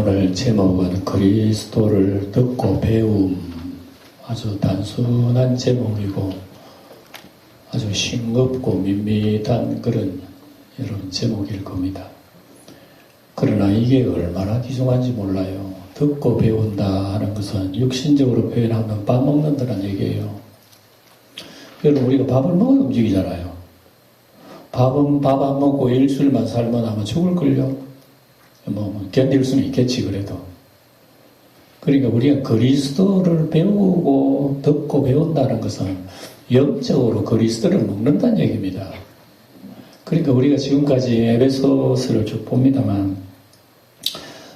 오늘 제목은 그리스도를 듣고 배움. 아주 단순한 제목이고 아주 싱겁고 밋밋한 그런 여러분 제목일 겁니다. 그러나 이게 얼마나 귀중한지 몰라요. 듣고 배운다 하는 것은 육신적으로 표현하면 밥 먹는다는 얘기예요. 여러분 우리가 밥을 먹어 움직이잖아요. 밥은 밥 안 먹고 일주일만 살면 아마 죽을걸요. 뭐 견딜 수는 있겠지 그래도. 그러니까 우리가 그리스도를 배우고 듣고 배운다는 것은 영적으로 그리스도를 먹는다는 얘기입니다. 그러니까 우리가 지금까지 에베소서를 쭉 봅니다만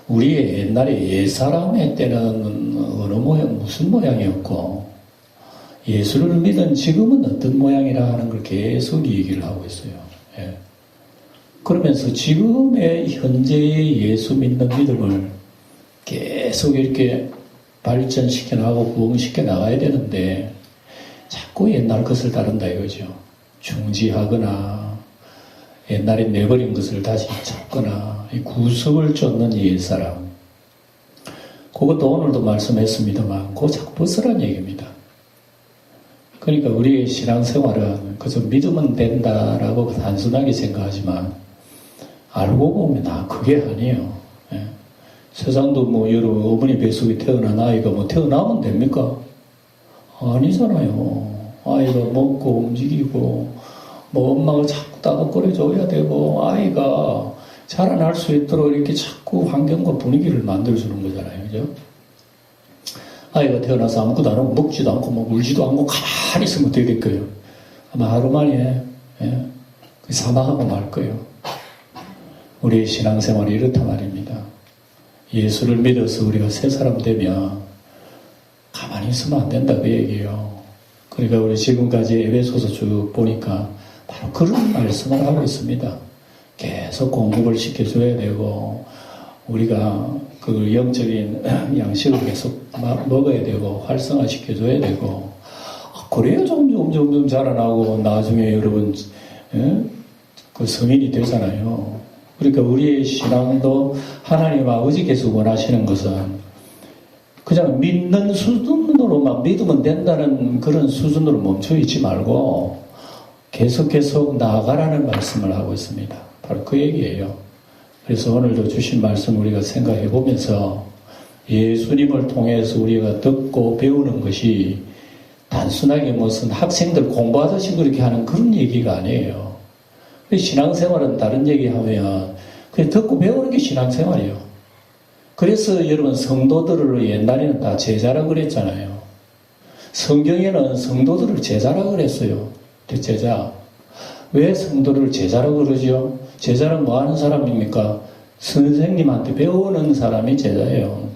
우리의 옛날에 옛사람의 때는 어느 모양 무슨 모양이었고 예수를 믿은 지금은 어떤 모양이라 하는 걸 계속 얘기를 하고 있어요. 예. 그러면서 지금의 현재의 예수 믿는 믿음을 계속 이렇게 발전시켜 나가고 부흥시켜 나가야 되는데 자꾸 옛날 것을 다룬다 이거죠. 중지하거나 옛날에 내버린 것을 다시 찾거나 구석을 쫓는 옛사람. 그것도 오늘도 말씀했습니다만 그거 자꾸 벗으라는 얘기입니다. 그러니까 우리의 신앙생활은 그저 믿으면 된다라고 단순하게 생각하지만 알고 보면 그게 아니에요. 예. 세상도 뭐 여러분 어머니 뱃속에 태어난 아이가 뭐 태어나면 됩니까? 아니잖아요. 아이가 먹고 움직이고 뭐 엄마가 자꾸 따뜻거려 줘야 되고 아이가 자라날 수 있도록 이렇게 자꾸 환경과 분위기를 만들어주는 거잖아요. 그죠? 아이가 태어나서 아무것도 안 하고 먹지도 않고 뭐 울지도 않고 가만히 있으면 어떻게 될 거예요? 아마 하루 만에 사망하고 말 거예요. 우리의 신앙생활이 이렇단 말입니다. 예수를 믿어서 우리가 새 사람 되면 가만히 있으면 안 된다 그 얘기예요. 그러니까 우리 지금까지 에베소서 쭉 보니까 바로 그런 말씀을 하고 있습니다. 계속 공급을 시켜줘야 되고 우리가 그 영적인 양식을 계속 먹어야 되고 활성화시켜줘야 되고 그래야 점점 자라나고 나중에 여러분 그 성인이 되잖아요. 그러니까 우리의 신앙도 하나님 아버지께서 원하시는 것은 그냥 믿는 수준으로만 믿으면 된다는 그런 수준으로 멈춰 있지 말고 계속 나아가라는 말씀을 하고 있습니다. 바로 그 얘기예요. 그래서 오늘도 주신 말씀 우리가 생각해 보면서 예수님을 통해서 우리가 듣고 배우는 것이 단순하게 무슨 학생들 공부하듯이 그렇게 하는 그런 얘기가 아니에요. 신앙생활은 다른 얘기하면 그냥 듣고 배우는 게 신앙생활이에요. 그래서 여러분 성도들을 옛날에는 다 제자라 그랬잖아요. 성경에는 성도들을 제자라 그랬어요. 제자. 왜 성도를 제자라 그러죠? 제자는 뭐 하는 사람입니까? 선생님한테 배우는 사람이 제자예요.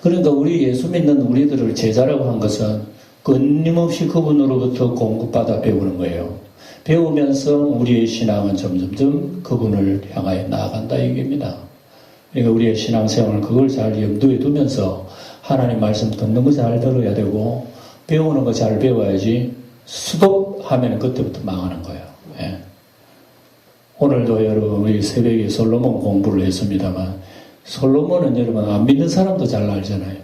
그러니까 우리 예수 믿는 우리들을 제자라고 한 것은 끊임없이 그분으로부터 공급받아 배우는 거예요. 배우면서 우리의 신앙은 점점점 그분을 향하여 나아간다 얘기입니다. 그러니까 우리의 신앙생활은 그걸 잘 염두에 두면서 하나님 말씀 듣는 거 잘 들어야 되고 배우는 거 잘 배워야지 수독하면 그때부터 망하는 거예요. 예. 오늘도 여러분 우리 새벽에 솔로몬 공부를 했습니다만 솔로몬은 여러분 안 믿는 사람도 잘 알잖아요.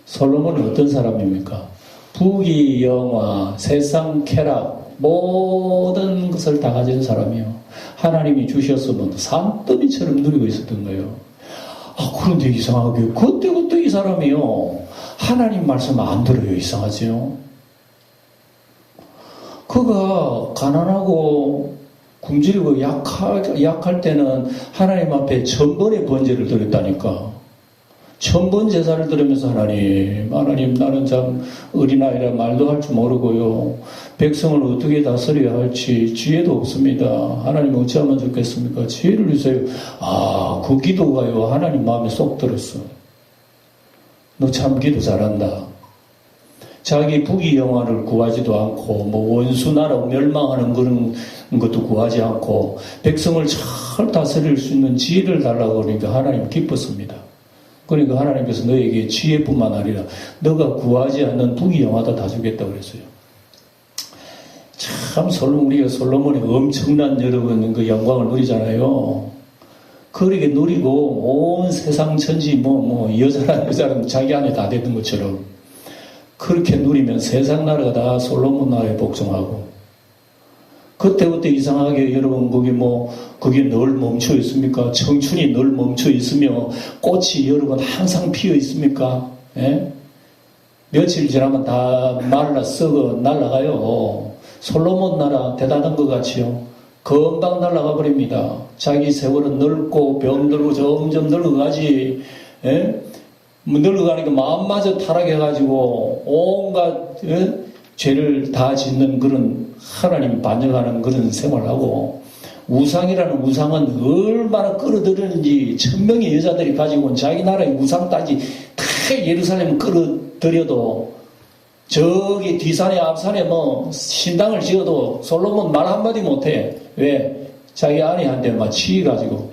솔로몬은 어떤 사람입니까? 부귀 영화, 세상 쾌락 모든 것을 다 가진 사람이요. 하나님이 주셨으면 산더미처럼 누리고 있었던 거예요. 그런데 이상하게 그때 이 사람이요. 하나님 말씀 안 들어요. 이상하죠. 그가 가난하고 굶주리고 약할 때는 하나님 앞에 1000번의 번제를 드렸다니까. 1000번 제사를 드리면서 하나님 나는 참 어린아이라 말도 할 줄 모르고요. 백성을 어떻게 다스려야 할지 지혜도 없습니다. 하나님 어찌하면 좋겠습니까? 지혜를 주세요. 그 기도가요. 하나님 마음에 쏙 들었어. 너 참 기도 잘한다. 자기 부귀 영화를 구하지도 않고 뭐 원수 나라 멸망하는 그런 것도 구하지 않고 백성을 잘 다스릴 수 있는 지혜를 달라고 그러니까 하나님 기뻤습니다. 그러니까 하나님께서 너에게 지혜뿐만 아니라 너가 구하지 않는 부귀 영화도 다 주겠다고 그랬어요. 참 우리가 솔로몬의 엄청난 여러분 그 영광을 누리잖아요. 그렇게 누리고 온 세상 천지 여자는 자기 안에 다 됐던 것처럼 그렇게 누리면 세상 나라가 다 솔로몬 나라에 복종하고 그때부터 이상하게 여러분 그게 늘 멈춰 있습니까? 청춘이 늘 멈춰 있으며 꽃이 여러분 항상 피어 있습니까? 예? 며칠 지나면 다 말라 썩어 날아가요. 솔로몬 나라 대단한 것 같이요. 금방 날아가 버립니다. 자기 세월은 늙고 병들고 점점 늙어가지. 예? 늙어가니까 마음마저 타락해가지고 온갖 죄를 다 짓는 그런 하나님 반역하는 그런 생활하고 우상이라는 우상은 얼마나 끌어들이는지 천명의 여자들이 가지고 온 자기 나라의 우상까지 다 예루살렘 끌어들여도 저기 뒤산에 앞산에 신당을 지어도 솔로몬 말 한마디 못해. 왜? 자기 아내한테만 치여가지고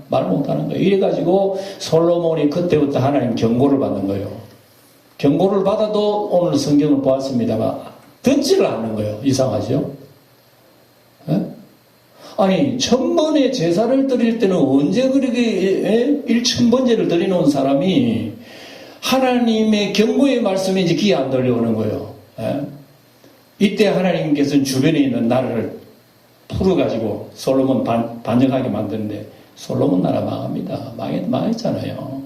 말 못하는 거예요. 이래가지고 솔로몬이 그때부터 하나님 경고를 받는 거예요. 경고를 받아도 오늘 성경을 보았습니다만 듣지를 않는 거예요. 이상하죠? 아니 천번의 제사를 드릴 때는 언제 그렇게 1000번제를 드리는 사람이 하나님의 경고의 말씀이 이제 귀에 안 들려오는 거예요. 이때 하나님께서는 주변에 있는 나라를 풀어가지고 솔로몬 반역하게 만드는데 솔로몬 나라 망합니다. 망했잖아요.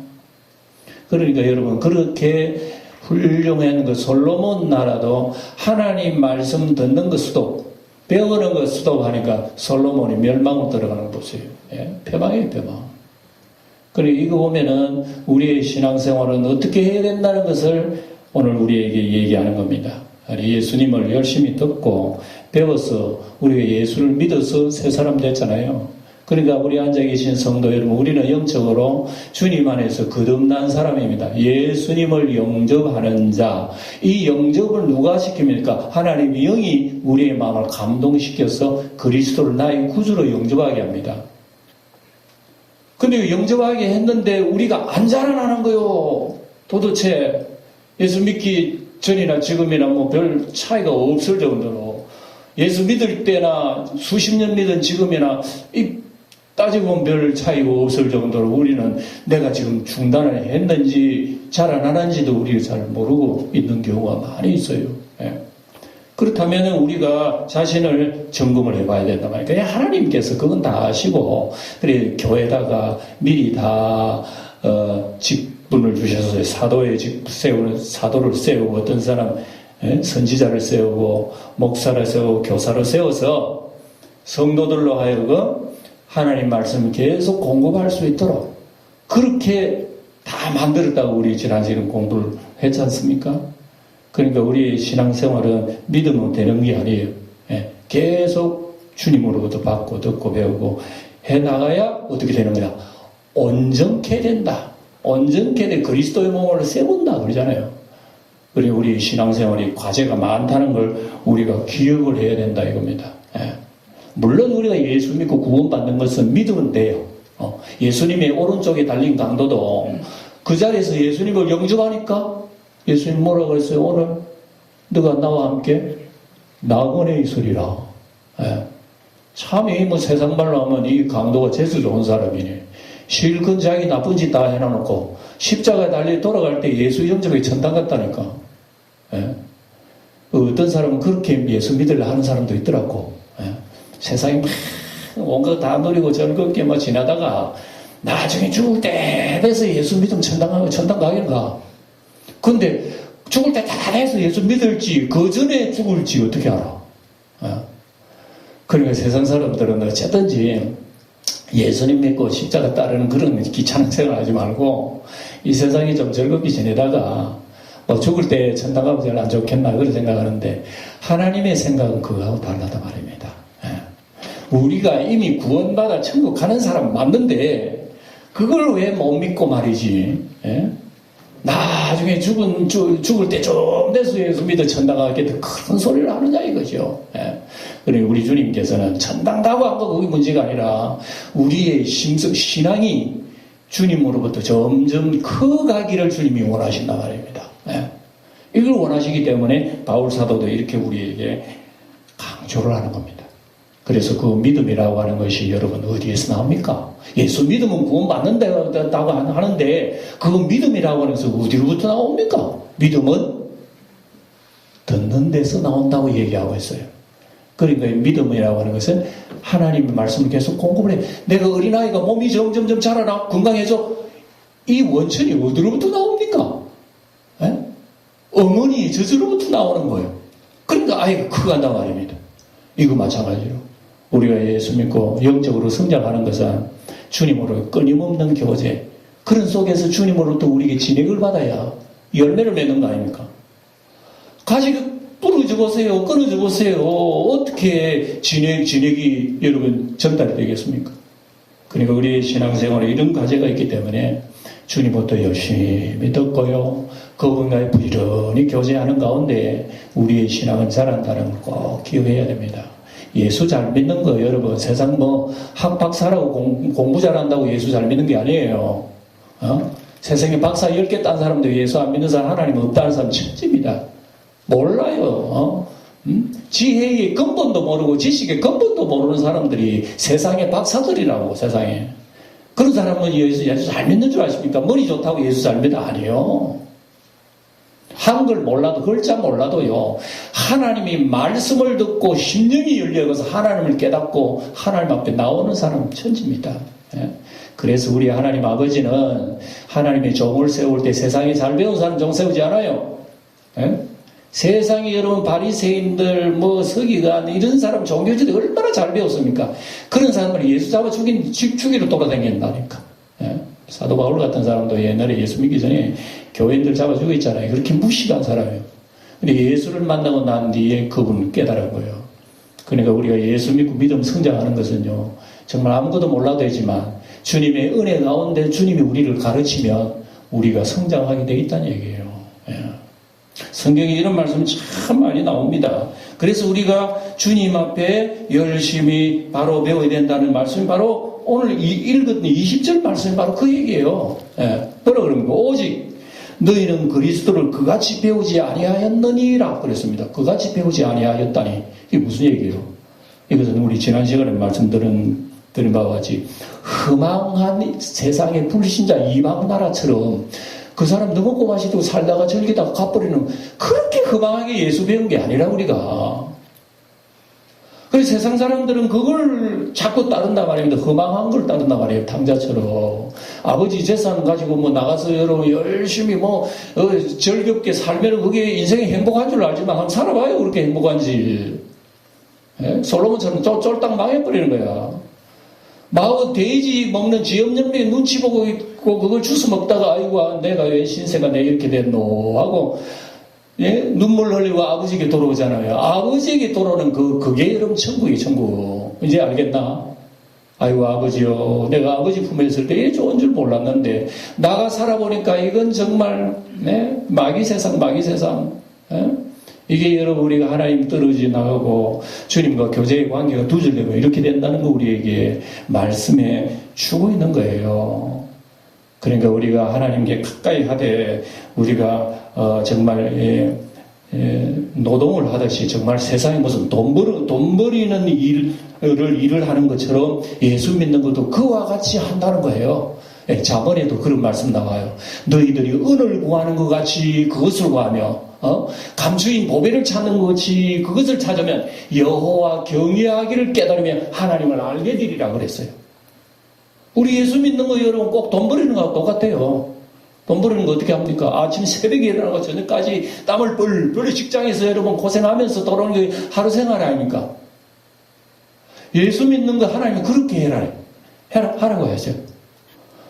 그러니까 여러분 그렇게 훌륭한 그 솔로몬 나라도 하나님 말씀 듣는 것 수도 배우는 것 수도 하니까 솔로몬이 멸망으로 들어가는 거 보세요. 패망이에요, 패망. 그래 이거 보면은 우리의 신앙생활은 어떻게 해야 된다는 것을 오늘 우리에게 얘기하는 겁니다. 예수님을 열심히 듣고 배워서 우리가 예수를 믿어서 새 사람 됐잖아요. 그러니까 우리 앉아 계신 성도 여러분, 우리는 영적으로 주님 안에서 거듭난 사람입니다. 예수님을 영접하는 자, 이 영접을 누가 시킵니까? 하나님의 영이 우리의 마음을 감동시켜서 그리스도를 나의 구주로 영접하게 합니다. 근데 영접하게 했는데 우리가 안 자라나는 거요. 도대체 예수 믿기 전이나 지금이나 별 차이가 없을 정도로 예수 믿을 때나 수십 년 믿은 지금이나 따지고 보면 별 차이가 없을 정도로 우리는 내가 지금 중단을 했는지 자라나는지도 우리가 잘 모르고 있는 경우가 많이 있어요. 그렇다면 우리가 자신을 점검을 해봐야 된단 말이에요. 그냥 하나님께서 그건 다 아시고, 그래, 교회에다가 미리 다, 직분을 주셔서 사도를 세우고, 어떤 사람, 선지자를 세우고, 목사를 세우고, 교사를 세워서 성도들로 하여금 하나님 말씀을 계속 공급할 수 있도록 그렇게 다 만들었다고 우리 지난 시간 공부를 했지 않습니까? 그러니까 우리의 신앙생활은 믿으면 되는 게 아니에요. 계속 주님으로부터 받고 듣고 배우고 해나가야 어떻게 되는 거야? 온전케 된다. 온전케 돼 그리스도의 몸을 세운다 그러잖아요. 그리고 우리 신앙생활이 과제가 많다는 걸 우리가 기억을 해야 된다 이겁니다. 물론 우리가 예수 믿고 구원받는 것은 믿으면 돼요. 예수님의 오른쪽에 달린 강도도 그 자리에서 예수님을 영접하니까 예수님 뭐라고 그랬어요? 오늘 너가 나와 함께 낙원에 있으리라. 참이 세상 말로 하면 이 강도가 재수 좋은 사람이네. 실컷 자기 나쁜 짓 다 해놔놓고 십자가에 달려 돌아갈 때 예수 영접에 천당 갔다니까. 어떤 사람은 그렇게 예수 믿으려 하는 사람도 있더라고. 세상에 막 온갖 다 누리고 즐겁게 지나다가 나중에 죽을 때 돼서 예수 믿으면 천당 가기는 가. 근데 죽을 때 다 돼서 예수 믿을지 그 전에 죽을지 어떻게 알아? 그러니까 세상 사람들은 어쨌든지 예수님 믿고 십자가 따르는 그런 귀찮은 생활 하지 말고 이 세상에 좀 즐겁게 지내다가 죽을 때 천당 가면 제일 안 좋겠나 그런 생각하는데 하나님의 생각은 그거하고 다르단 말입니다. 우리가 이미 구원받아 천국 가는 사람 맞는데 그걸 왜 못 믿고 말이지? 나중에 죽을 때 좀 돼서 예수 믿어 천당 가겠다 큰 소리를 하느냐 이거죠. 그리고 우리 주님께서는 천당 가고 한 거 그게 문제가 아니라 우리의 신앙이 주님으로부터 점점 커가기를 주님이 원하신단 말입니다. 이걸 원하시기 때문에 바울 사도도 이렇게 우리에게 강조를 하는 겁니다. 그래서 그 믿음이라고 하는 것이 여러분 어디에서 나옵니까? 예수 믿으면 구원받는다고 하는데 그 믿음이라고 하는 것은 어디로부터 나옵니까? 믿음은 듣는 데서 나온다고 얘기하고 있어요. 그러니까 믿음이라고 하는 것은 하나님의 말씀을 계속 공급을 해. 내가 어린아이가 몸이 점점점 자라나 건강해져. 이 원천이 어디로부터 나옵니까? 에? 어머니의 젖으로부터 나오는 거예요. 그러니까 아이가 커간단 말입니다. 이거 마찬가지로 우리가 예수 믿고 영적으로 성장하는 것은 주님으로 끊임없는 교제, 그런 속에서 주님으로부터 우리에게 진액을 받아야 열매를 맺는 거 아닙니까? 가지가 부러져 보세요. 끊어져 보세요. 어떻게 진액이 여러분 전달이 되겠습니까? 그러니까 우리의 신앙생활에 이런 과제가 있기 때문에 주님부터 열심히 듣고요. 그분과의 부지런히 교제하는 가운데 우리의 신앙은 자란다는 걸 꼭 기억해야 됩니다. 예수 잘 믿는 거 여러분 세상 학박사라고 공부 잘한다고 예수 잘 믿는 게 아니에요. 세상에 박사 10개 딴 사람도 예수 안 믿는 사람 하나님 없다는 사람 천지입니다. 몰라요. 지혜의 근본도 모르고 지식의 근본도 모르는 사람들이 세상의 박사들이라고. 세상에 그런 사람은 예수 잘 믿는 줄 아십니까? 머리 좋다고 예수 잘 믿는 아니에요. 한글 몰라도 글자 몰라도요, 하나님이 말씀을 듣고 심령이 열려서 하나님을 깨닫고 하나님 앞에 나오는 사람은 천지입니다. 그래서 우리 하나님 아버지는 하나님의 종을 세울 때 세상에 잘 배운 사람 종 세우지 않아요. 세상에 여러분 바리새인들 서기관 이런 사람 종교지들 얼마나 잘 배웠습니까? 그런 사람을 예수 잡아 죽이러 돌아다닌다니까. 사도 바울 같은 사람도 옛날에 예수 믿기 전에 교인들 잡아 죽였잖아요. 그렇게 무식한 사람이에요. 근데 예수를 만나고 난 뒤에 그분을 깨달은 거예요. 그러니까 우리가 예수 믿고 믿음 성장하는 것은요, 정말 아무것도 몰라도 되지만 주님의 은혜 가운데 주님이 우리를 가르치면 우리가 성장하게 되어 있다는 얘기예요. 성경에 이런 말씀이 참 많이 나옵니다. 그래서 우리가 주님 앞에 열심히 바로 배워야 된다는 말씀이 바로 오늘 읽은 20절 말씀이 바로 그 얘기예요. 뭐라 그러는 거? 오직 너희는 그리스도를 그같이 배우지 아니하였느니라 그랬습니다. 그같이 배우지 아니하였다니 이게 무슨 얘기예요? 이것은 우리 지난 시간에 말씀드린 바와 같이 허망한 세상의 불신자 이방 나라처럼 그 사람 너먹고 마시고 살다가 즐기다가 갚버리는 그렇게 허망하게 예수 배운 게 아니라 우리가. 그래서 세상 사람들은 그걸 자꾸 따른단 말입니다. 허망한 걸 따른단 말이에요. 탕자처럼. 아버지 재산 가지고 나가서 여러분 열심히 즐겁게 살면 그게 인생의 행복한 줄 알지만 한번 살아봐요. 그렇게 행복한지. 솔로몬처럼 쫄딱 망해버리는 거야. 돼지 먹는 쥐염염리에 눈치 보고 있고 그걸 주워 먹다가 아이고 내가 왜 신세가 내 이렇게 됐노 하고 눈물 흘리고 아버지에게 돌아오잖아요. 아버지에게 돌아오는 그게 여러분 천국이에요. 천국. 이제 알겠나? 아이고 아버지요, 내가 아버지 품에 있을 때 좋은 줄 몰랐는데 나가 살아보니까 이건 정말 마귀 세상. 이게 여러분 우리가 하나님 떨어져 나가고 주님과 교제의 관계가 두절되고 이렇게 된다는 거 우리에게 말씀해 주고 있는 거예요. 그러니까 우리가 하나님께 가까이 하되 우리가 정말 노동을 하듯이 정말 세상에 무슨 돈 버리는 일을 하는 것처럼 예수 믿는 것도 그와 같이 한다는 거예요. 자문에도 그런 말씀 나와요. 너희들이 은을 구하는 것 같이 그것을 구하며 감추인 보배를 찾는 것 같이 그것을 찾으면 여호와 경외하기를 깨달으면 하나님을 알게 되리라 그랬어요. 우리 예수 믿는 거 여러분 꼭 돈 버리는 거하고 똑같아요. 돈 버리는 거 어떻게 합니까? 아침 새벽에 일어나고 저녁까지 땀을 뻘뻘 직장에서 여러분 고생하면서 돌아오는 게 하루 생활 아닙니까? 예수 믿는 거 하나님은 그렇게 하라고 하세요.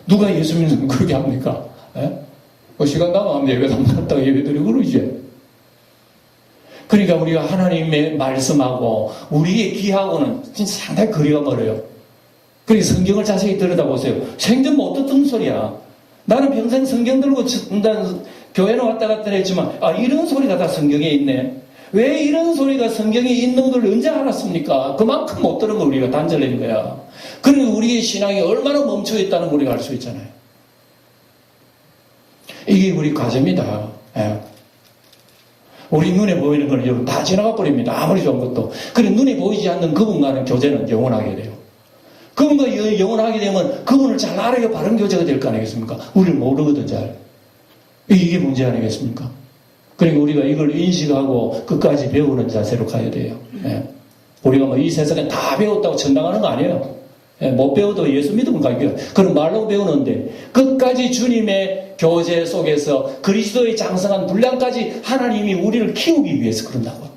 누가 예수 믿는 거 그렇게 합니까? 시간 남아면 예배 담갔다가 예배 드리고 그러지. 그러니까 우리가 하나님의 말씀하고 우리의 기하고는 진짜 상당히 거리가 멀어요. 그러니까 성경을 자세히 들여다보세요. 생전 못 듣던 소리야. 나는 평생 성경 들고 교회는 왔다 갔다 했지만 이런 소리가 다 성경에 있네. 왜 이런 소리가 성경에 있는 걸 언제 알았습니까? 그만큼 못 들은 걸 우리가 단절된 거야. 그러니 우리의 신앙이 얼마나 멈춰있다는 걸 우리가 알 수 있잖아요. 이게 우리 과제입니다. 우리 눈에 보이는 건 여러분 다 지나가 버립니다. 아무리 좋은 것도. 그래 눈에 보이지 않는 그분과는 교제는 영원하게 돼요. 그분과 영원하게 되면 그분을 잘 알아야 바른 교제가 될 거 아니겠습니까? 우리를 모르거든 잘. 이게 문제 아니겠습니까? 그러니까 우리가 이걸 인식하고 끝까지 배우는 자세로 가야 돼요. 예. 우리가 뭐 이 세상에 다 배웠다고 전당하는 거 아니에요. 예. 못 배워도 예수 믿으면 가요. 그런 말로 배우는데 끝까지 주님의 교제 속에서 그리스도의 장성한 분량까지 하나님이 우리를 키우기 위해서 그런다고.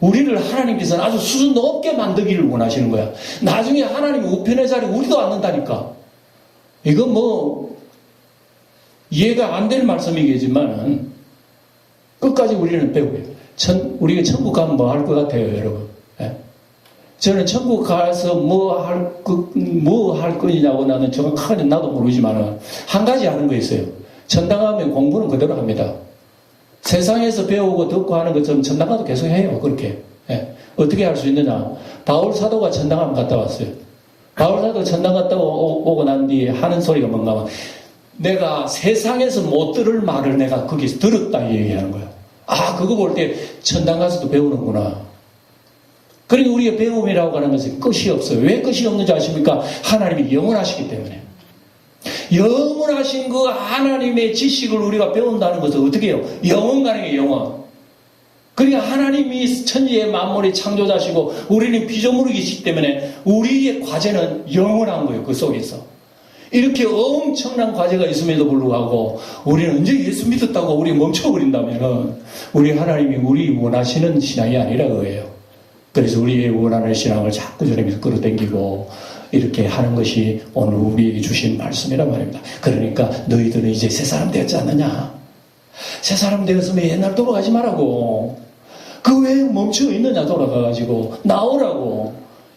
우리를 하나님께서는 아주 수준 높게 만들기를 원하시는 거야. 나중에 하나님이 우편의 자리에 우리도 앉는다니까. 이건 뭐 이해가 안 될 말씀이겠지만 끝까지 우리는 배워요. 우리가 천국 가면 뭐 할 것 같아요, 여러분? 예? 저는 천국 가서 뭐 할 거냐고 나는 정확하게 나도 모르지만 한 가지 아는 거 있어요. 천당하면 공부는 그대로 합니다. 세상에서 배우고 듣고 하는 것처럼 천당 가도 계속 해요. 그렇게. 예. 어떻게 할 수 있느냐. 바울 사도가 천당 한번 갔다 왔어요. 바울 사도가 천당 갔다 오고 난 뒤에 하는 소리가 뭔가 하면 내가 세상에서 못 들을 말을 내가 거기서 들었다 얘기하는 거예요. 아, 그거 볼 때 천당 가서도 배우는구나. 그러니까 우리가 배움이라고 하는 것은 끝이 없어요. 왜 끝이 없는지 아십니까? 하나님이 영원하시기 때문에. 영원하신 그 하나님의 지식을 우리가 배운다는 것은 어떻게 해요? 영원간의 영원. 그러니까 하나님이 천지의 만물의 창조자시고 우리는 피조물이기 때문에 우리의 과제는 영원한 거예요. 그 속에서. 이렇게 엄청난 과제가 있음에도 불구하고 우리는 언제 예수 믿었다고 우리 멈춰버린다면 우리 하나님이 우리 원하시는 신앙이 아니라 그거예요. 그래서 우리의 원하는 신앙을 자꾸 저녁에서 끌어당기고 이렇게 하는 것이 오늘 우리에게 주신 말씀이란 말입니다. 그러니까 너희들은 이제 새 사람 되었지 않느냐? 새 사람 되었으면 옛날 돌아가지 말라고. 그 왜 멈춰 있느냐 돌아가가지고 나오라고.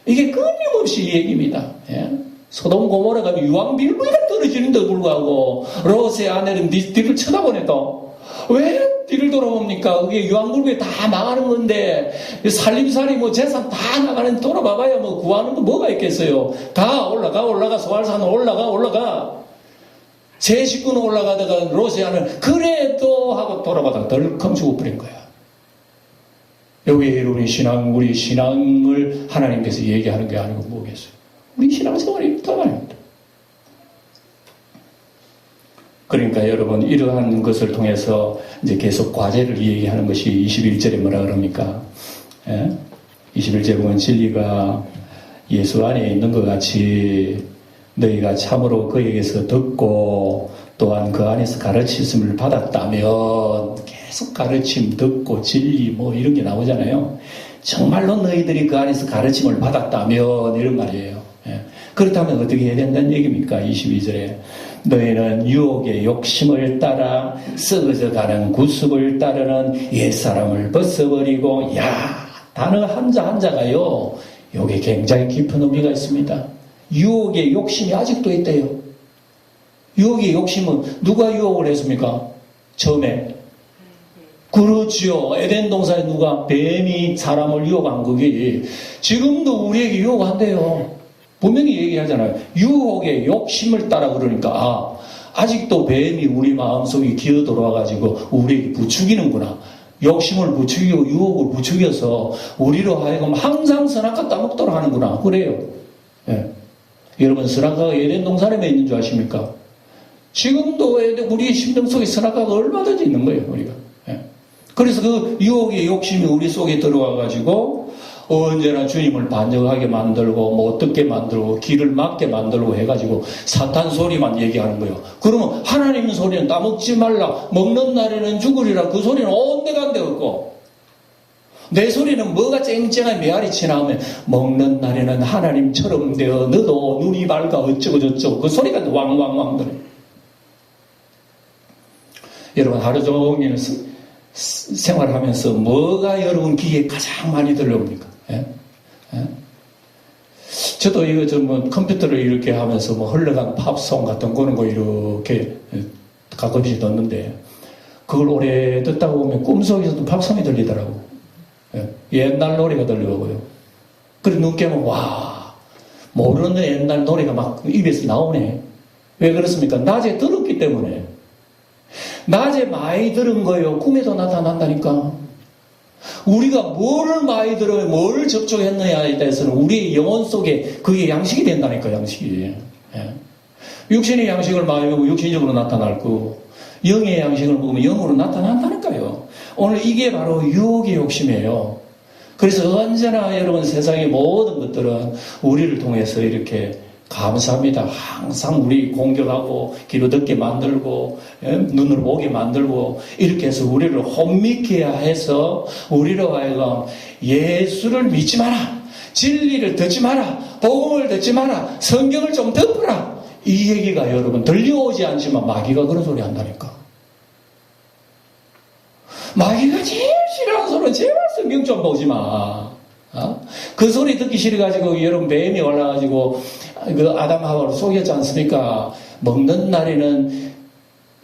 이게 끊임없이 이 얘기입니다. 예? 소돔 고모라가 유황빌부이가 떨어지는데도 불구하고 롯의 아내는 뒤를 쳐다보네도 왜 뒤를 돌아봅니까? 그게 유황불구에 다 나가는 건데 살림살이 뭐 재산 다 나가는 돌아봐봐야 뭐 구하는 거 뭐가 있겠어요. 다 올라가 소알산 올라가 제 식구는 올라가다가 롯의 아내는 그래도 하고 돌아가다가 덜컹 죽어버린 거야. 여기에 우리 신앙을 하나님께서 얘기하는 게 아니고 뭐겠어요. 우리 신앙생활이 더 말입니다. 그러니까 여러분 이러한 것을 통해서 이제 계속 과제를 얘기하는 것이 21절에 뭐라 그럽니까? 예? 21절에 보면 진리가 예수 안에 있는 것 같이 너희가 참으로 그에게서 듣고 또한 그 안에서 가르침을 받았다면 계속 가르침 듣고 진리 뭐 이런 게 나오잖아요. 정말로 너희들이 그 안에서 가르침을 받았다면 이런 말이에요. 예. 그렇다면 어떻게 해야 된다는 얘기입니까? 22절에 너희는 유혹의 욕심을 따라 썩어져가는 구습을 따르는 옛사람을 벗어버리고 단어 한자가요 여기에 굉장히 깊은 의미가 있습니다. 유혹의 욕심이 아직도 있대요. 유혹의 욕심은 누가 유혹을 했습니까? 처음에 그렇지요. 에덴 동산에 누가 뱀이 사람을 유혹한 거기 지금도 우리에게 유혹한대요. 분명히 얘기하잖아요. 유혹의 욕심을 따라 그러니까 아직도 뱀이 우리 마음속에 기어 들어와가지고 우리에게 부추기는구나. 욕심을 부추기고 유혹을 부추겨서 우리로 하여금 항상 선악과 따먹도록 하는구나. 그래요. 예. 여러분 선악과가 에덴 동산에 있는 줄 아십니까? 지금도 우리의 심령 속에 선악과가 얼마든지 있는 거예요. 우리가. 예. 그래서 그 유혹의 욕심이 우리 속에 들어와가지고 언제나 주님을 반역하게 만들고 뭐 어떻게 만들고 길을 막게 만들고 해가지고 사탄 소리만 얘기하는 거예요. 그러면 하나님 소리는 따먹지 말라. 먹는 날에는 죽으리라. 그 소리는 온데간데 없고 내 소리는 뭐가 쨍쨍한 메아리 치나오면 먹는 날에는 하나님처럼 되어 너도 눈이 밝아 어쩌고 저쩌고 그 소리가 왕왕왕 들어요. 여러분 하루 종일 생활하면서 뭐가 여러분 귀에 가장 많이 들려옵니까? 예? 예? 저도 이거 컴퓨터를 이렇게 하면서 흘러간 팝송 같은 거는 이렇게 가끔씩 듣는데 그걸 오래 듣다 보면 꿈속에서도 팝송이 들리더라고. 예? 옛날 노래가 들려오고요. 그래 눈 깨면 모르는 옛날 노래가 막 입에서 나오네. 왜 그렇습니까? 낮에 들었기 때문에. 낮에 많이 들은 거예요. 꿈에도 나타난다니까. 우리가 뭘 많이 들어요, 뭘 접촉했느냐에 대해서는 우리의 영혼 속에 그게 양식이 된다니까, 양식이. 예. 육신의 양식을 많이 먹으면 육신적으로 나타날 거고, 영의 양식을 먹으면 영으로 나타난다니까요. 오늘 이게 바로 유혹의 욕심이에요. 그래서 언제나 여러분 세상의 모든 것들은 우리를 통해서 이렇게 감사합니다. 항상 우리 공격하고 귀로 듣게 만들고 눈으로 보게 만들고 이렇게 해서 우리를 혼미케 해서 우리로 하여금 예수를 믿지 마라. 진리를 듣지 마라. 복음을 듣지 마라. 성경을 좀 덮어라. 이 얘기가 여러분 들려오지 않지만 마귀가 그런 소리 한다니까. 마귀가 제일 싫어하는 소리는 제발 성경 좀 보지 마. 그 소리 듣기 싫어가지고 여러분 뱀이 올라가지고 그 아담 하와를 속였지 않습니까? 먹는 날에는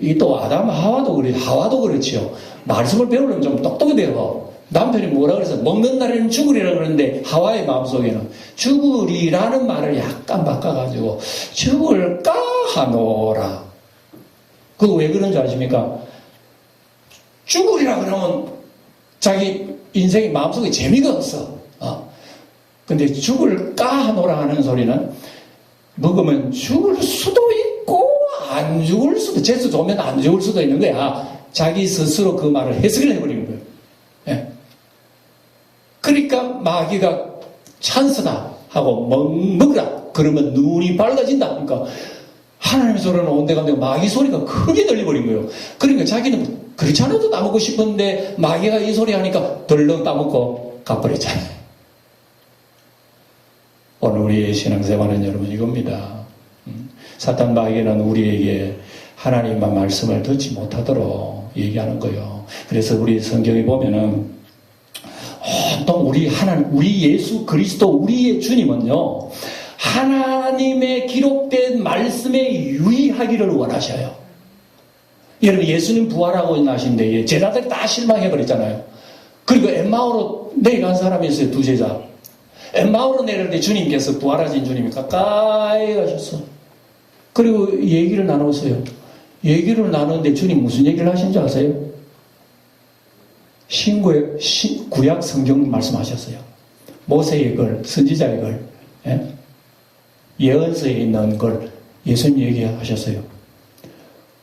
이 또 아담 하와도 그래 하와도 그렇지요. 말씀을 배우려면 좀 똑똑히 배워. 남편이 뭐라 그래서 먹는 날에는 죽으리라 그러는데 하와의 마음속에는 죽으리라는 말을 약간 바꿔가지고 죽을까 하노라. 그거 왜 그런 줄 아십니까? 죽으리라 그러면 자기 인생의 마음속에 재미가 없어. 근데 죽을까 하노라 하는 소리는 먹으면 죽을 수도 있고 안 죽을 수도, 재수 좋으면 안 죽을 수도 있는 거야. 자기 스스로 그 말을 해석을 해버리는 거예요. 예. 그러니까 마귀가 찬스다 하고 먹으라 그러면 눈이 밝아진다. 그러니까 하나님의 소리는 온데간데 마귀 소리가 크게 들려버린 거예요. 그러니까 자기는 그렇지 않아도 따먹고 싶은데 마귀가 이 소리 하니까 덜렁 따먹고 가버렸잖아요. 오늘 우리의 신앙생활은 여러분 이겁니다. 사탄 마귀는 우리에게 하나님만 말씀을 듣지 못하도록 얘기하는 거예요. 그래서 우리 성경에 보면은 온통 우리 예수 그리스도 우리의 주님은요 하나님의 기록된 말씀에 유의하기를 원하셔요. 여러분 예수님 부활하고 나신데 제자들이 다 실망해버렸잖아요. 그리고 엠마오로 내려간 사람이 있어요. 두 제자. 엠마오로 내릴 때 주님께서 부활하신 주님이 가까이 가셨어. 그리고 얘기를 나눴어요. 얘기를 나누는데 주님 무슨 얘기를 하신지 아세요? 구약 성경 말씀하셨어요. 모세의 걸, 선지자의 걸, 예언서에 있는 걸 예수님 얘기하셨어요.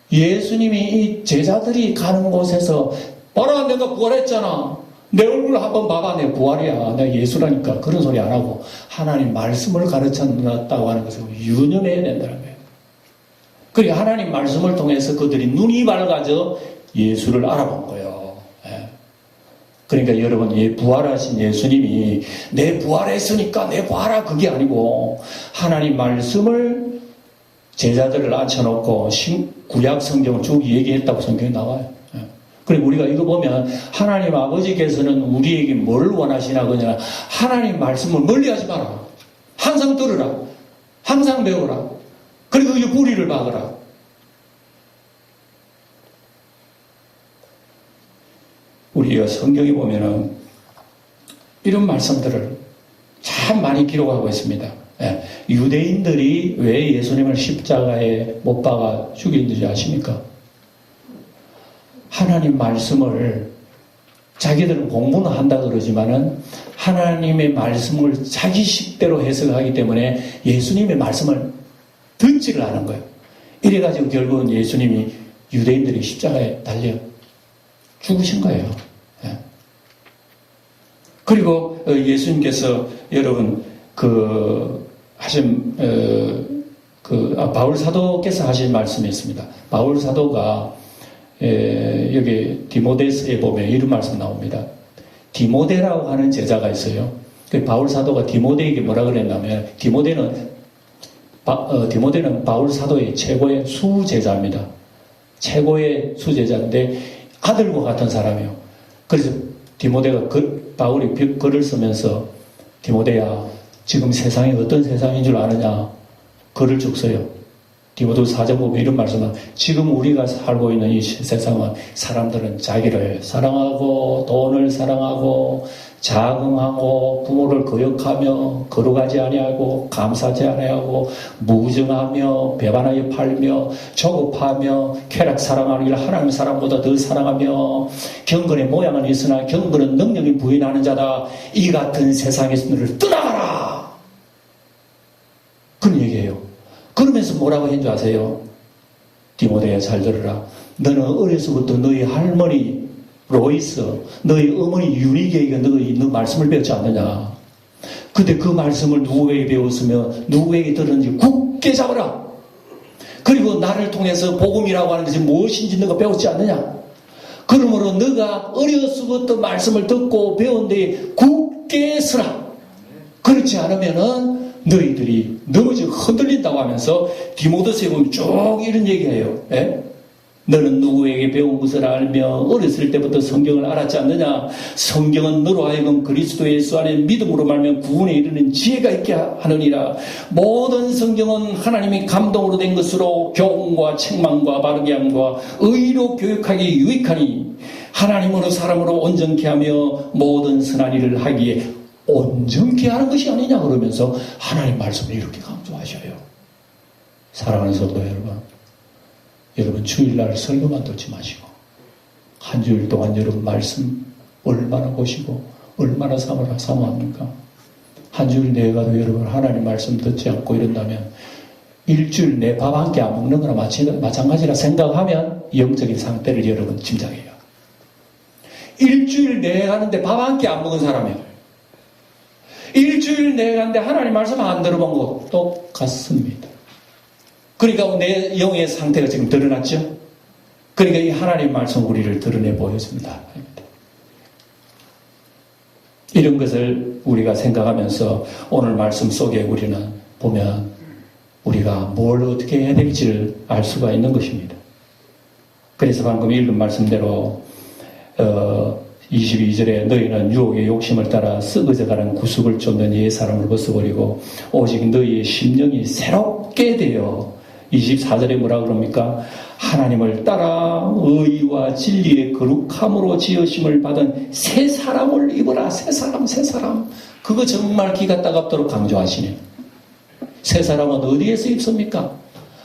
예수님이 이 제자들이 가는 곳에서 봐라 내가 부활했잖아. 내 얼굴 한번 봐봐. 내 부활이야. 내가 예수라니까. 그런 소리 안 하고 하나님 말씀을 가르쳤다고 하는 것을 유념해야 된다는 거예요. 그러니까 하나님 말씀을 통해서 그들이 눈이 밝아져 예수를 알아본 거예요. 그러니까 여러분 부활하신 예수님이 내 부활했으니까 내 부활아 그게 아니고 하나님 말씀을 제자들을 앉혀놓고 구약 성경을 쭉 얘기했다고 성경에 나와요. 그리고 우리가 이거 보면 하나님 아버지께서는 우리에게 뭘 원하시나 그냥 하나님 말씀을 멀리하지 마라. 항상 들으라. 항상 배우라. 그리고 이 뿌리를 박으라. 우리가 성경에 보면은 이런 말씀들을 참 많이 기록하고 있습니다. 유대인들이 왜 예수님을 십자가에 못 박아 죽였는지 아십니까? 하나님 말씀을 자기들은 공부는 한다 그러지만은 하나님의 말씀을 자기 식대로 해석하기 때문에 예수님의 말씀을 듣지를 않은 거예요. 이래가지고 결국은 예수님이 유대인들이 십자가에 달려 죽으신 거예요. 그리고 예수님께서 여러분 바울 사도께서 하신 말씀이 있습니다. 바울 사도가 여기 디모데서에 보면 이런 말씀 나옵니다. 디모데라고 하는 제자가 있어요. 바울 사도가 디모데에게 뭐라 그랬냐면 디모데는 바울 사도의 최고의 수제자입니다. 최고의 수제자인데 아들과 같은 사람이에요. 그래서 디모데가 바울이 글을 쓰면서 디모데야 지금 세상이 어떤 세상인 줄 아느냐 글을 쭉 써요. 디모데 4장 보면 이런 말씀은 지금 우리가 살고 있는 이 세상은 사람들은 자기를 사랑하고 돈을 사랑하고 자긍하고 부모를 거역하며 거룩하지 아니하고 감사하지 아니하고 무정하며 배반하여 팔며 조급하며 쾌락 사랑하기를 하나님 사랑보다 더 사랑하며 경건의 모양은 있으나 경건은 능력이 부인하는 자다. 이 같은 세상에서 너를 떠나가라. 그런 얘기예요. 그러면서 뭐라고 했는 줄 아세요? 디모데야 잘 들으라. 너는 어려서부터 너희 할머니 로이스, 너희 어머니 유니게에게 너 말씀을 배웠지 않느냐. 근데 그 말씀을 누구에게 배웠으며 누구에게 들었는지 굳게 잡아라. 그리고 나를 통해서 복음이라고 하는 것이 무엇인지 너가 배웠지 않느냐. 그러므로 너가 어려서부터 말씀을 듣고 배운 데에 굳게 서라. 그렇지 않으면은 너희들이 넘어지고 흔들린다고 하면서 디모데서에 보면 쭉 이런 얘기해요. 예? 너는 누구에게 배운 것을 알며 어렸을 때부터 성경을 알았지 않느냐. 성경은 너로 하여금 그리스도 예수 안에 믿음으로 말면 구원에 이르는 지혜가 있게 하느니라. 모든 성경은 하나님이 감동으로 된 것으로 교훈과 책망과 바르게 함과 의로 교육하기에 유익하니 하나님으로 사람으로 온전케 하며 모든 선한 일을 하기에 온전케 하는 것이 아니냐 그러면서 하나님 말씀을 이렇게 강조하셔요. 사랑하는 성도 여러분 주일날 설교만 듣지 마시고 한 주일 동안 여러분 말씀 얼마나 보시고 얼마나 사모합니까? 한 주일 내가도 여러분 하나님 말씀 듣지 않고 이런다면 일주일 내 밥 한 끼 안 먹는 거나 마찬가지라 생각하면 영적인 상태를 여러분 짐작해요. 일주일 내가 하는데 밥 한 끼 안 먹은 사람이에요. 일주일 내가 하는데 하나님 말씀 안 들어본 거 똑같습니다. 그러니까 내 영의 상태가 지금 드러났죠? 그러니까 이 하나님 말씀 우리를 드러내 보여줍니다. 이런 것을 우리가 생각하면서 오늘 말씀 속에 우리는 보면 우리가 뭘 어떻게 해야 될지를 알 수가 있는 것입니다. 그래서 방금 읽은 말씀대로 22절에 너희는 유혹의 욕심을 따라 썩어져가는 구속을 쫓는 옛사람을 벗어버리고 오직 너희의 심령이 새롭게 되어 24절에 뭐라 그럽니까? 하나님을 따라 의와 진리의 거룩함으로 지으심을 받은 새 사람을 입어라. 새 사람. 그거 정말 기가 따갑도록 강조하시네요. 새 사람은 어디에서 입습니까?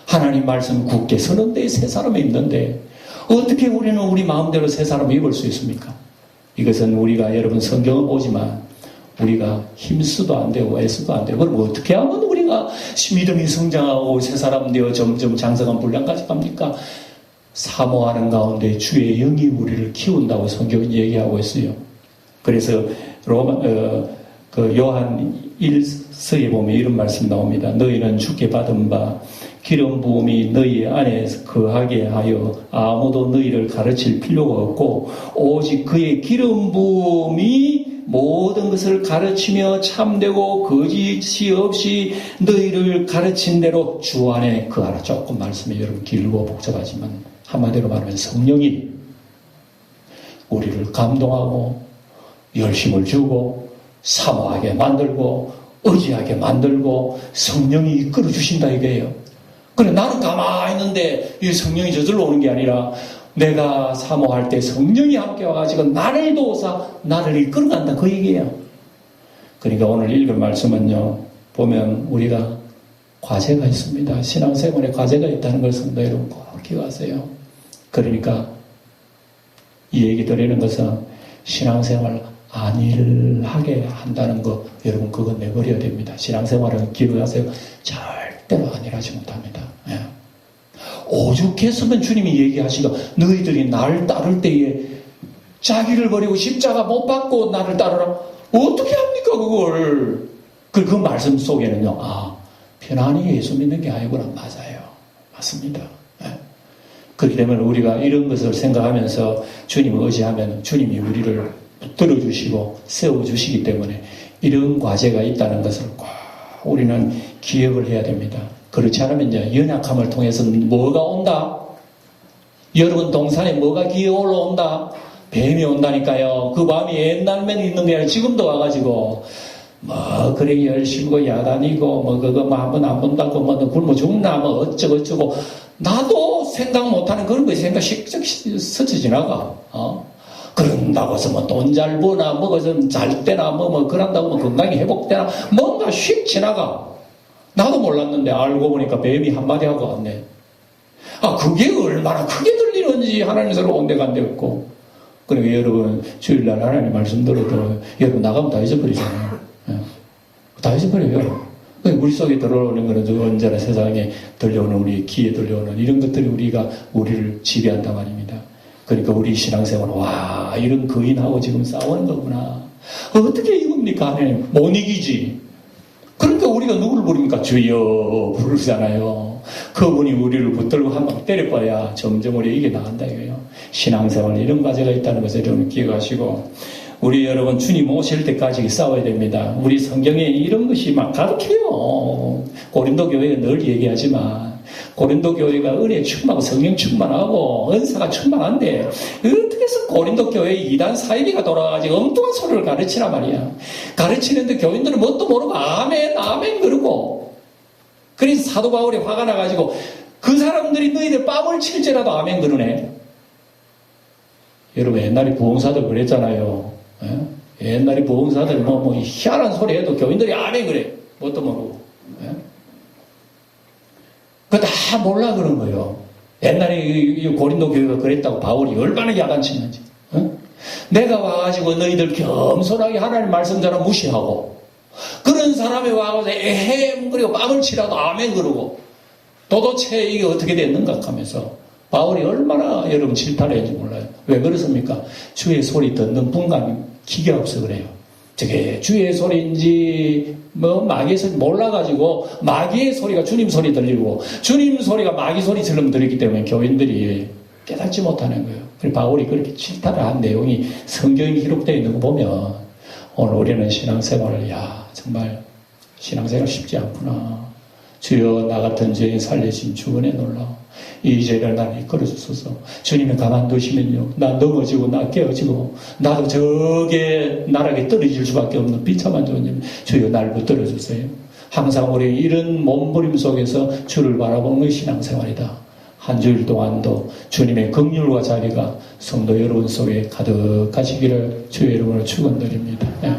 하나님 말씀 굳게 서는 데에 새 사람이 입는데 어떻게 우리는 우리 마음대로 새 사람을 입을 수 있습니까? 이것은 우리가 여러분 성경을 보지만 우리가 힘써도 안 되고 애써도 안 되고 그럼 어떻게 하면 우리가 믿음이 성장하고 새 사람 되어 점점 장성한 분량까지 갑니까? 사모하는 가운데 주의 영이 우리를 키운다고 성경은 얘기하고 있어요. 그래서 요한 1서에 보면 이런 말씀 나옵니다. 너희는 주께 받은 바 기름 부음이 너희 안에 거하게 하여 아무도 너희를 가르칠 필요가 없고 오직 그의 기름 부음이 모든 것을 가르치며 참되고 거짓이 없이 너희를 가르친 대로 주 안에 거하라. 조금 말씀이 여러분 길고 복잡하지만 한마디로 말하면 성령이 우리를 감동하고 열심을 주고 사모하게 만들고 의지하게 만들고 성령이 이끌어 주신다 이거예요. 그래 나는 가만히 있는데 이 성령이 저절로 오는 게 아니라 내가 사모할 때 성령이 함께 와가지고 나를 도우사 나를 이끌어간다 그 얘기예요. 그러니까 오늘 읽을 말씀은요 보면 우리가 과제가 있습니다. 신앙생활에 과제가 있다는 걸 성도 여러분 꼭 기억하세요. 그러니까 이 얘기 드리는 것은 신앙생활 안일하게 한다는 거 여러분 그거 내버려야 됩니다. 신앙생활은 기억하세요. 절대로 안일하지 못합니다. 예. 오죽했으면 주님이 얘기하시고 너희들이 나를 따를 때에 자기를 버리고 십자가 못 받고 나를 따르라. 어떻게 합니까 그걸. 그 말씀 속에는요 편안히 예수 믿는 게 아니구나. 맞아요. 맞습니다. 예. 그렇기 때문에 우리가 이런 것을 생각하면서 주님을 의지하면 주님이 우리를 들어주시고 세워주시기 때문에 이런 과제가 있다는 것을 꼭 우리는 기억을 해야 됩니다. 그렇지 않으면 이제 연약함을 통해서 뭐가 온다? 여러분 동산에 뭐가 기어 올라온다? 뱀이 온다니까요. 그 밤이 옛날면 있는 게 아니라 지금도 와가지고 그래 열심히 야단이고 그거 한번 안 본다고 굶어 죽나 어쩌고 나도 생각 못하는 그런 거 생각 씩씩 스쳐 지나가. 그런다고 해서 돈 잘 버나 잘 때나 그런다고 건강이 회복되나 뭔가 휙 지나가. 나도 몰랐는데 알고 보니까 뱀이 한마디 하고 왔네. 그게 얼마나 크게 들리는지 하나님께서 온데간데 없고. 그러니까 여러분 주일날 하나님 말씀 들어도 여러분 나가면 다 잊어버리잖아요. 다 잊어버려요. 물속에 들어오는 거는 언제나 세상에 들려오는 우리 귀에 들려오는 이런 것들이 우리를 지배한단 말입니다. 그러니까 우리 신앙생활 이런 거인하고 지금 싸우는 거구나. 어떻게 이깁니까 하나님? 못 이기지. 그러니까 우리가 누구를 부릅니까? 주여 부르잖아요. 그분이 우리를 붙들고 한 방 때려봐야 점점 우리 이게 나간다 이거예요. 신앙생활 이런 과제가 있다는 것을 여러분 기억하시고 우리 여러분 주님 오실 때까지 싸워야 됩니다. 우리 성경에 이런 것이 막 가득해요. 고린도 교회가 늘 얘기하지만 고린도 교회가 은혜 충만하고 성령 충만하고 은사가 충만한데 어떻게 해서 고린도 교회에 이단 사이비가 돌아가지고 엉뚱한 소리를 가르치란 말이야. 가르치는데 교인들은 뭣도 모르고 아멘 아멘 그러고 그래서 사도 바울이 화가 나가지고 그 사람들이 너희들 뺨을 칠지라도 아멘 그러네. 여러분 옛날에 부흥사들 그랬잖아요. 옛날에 부흥사들 희한한 소리 해도 교인들이 아멘 그래. 뭣도 모르고. 그거 다 몰라 그런 거예요. 옛날에 고린도 교회가 그랬다고 바울이 얼마나 야단치는지. 내가 와가지고 너희들 겸손하게 하나님 말씀 전하 무시하고 그런 사람이 와가지고 에헴 그리고 뺨을 치라도 아멘 그러고 도대체 이게 어떻게 됐는가 하면서 바울이 얼마나 여러분 질타했는지 몰라요. 왜 그렇습니까? 주의 소리 듣는 분간이 기가 없어 그래요. 저게 주의 소리인지 마귀의 소리 몰라가지고 마귀의 소리가 주님 소리 들리고 주님 소리가 마귀 소리처럼 들리기 때문에 교인들이 깨닫지 못하는 거예요. 그래서 바울이 그렇게 질타를 한 내용이 성경에 기록되어 있는 거 보면 오늘 우리는 신앙생활을 정말 신앙생활 쉽지 않구나. 주여 나 같은 죄인 살리신 주은혜 놀라. 이 죄를 나를 이끌어주소서. 주님이 가만두시면요 나 넘어지고 나 깨어지고 나도 저게 나락에 떨어질 수밖에 없는 비참한 존재입니다. 주여 날 붙들어주세요. 항상 우리 이런 몸부림 속에서 주를 바라보는 것이 신앙생활이다. 한 주일 동안도 주님의 긍휼과 자비가 성도 여러분 속에 가득하시기를 주의 이름으로 축원드립니다.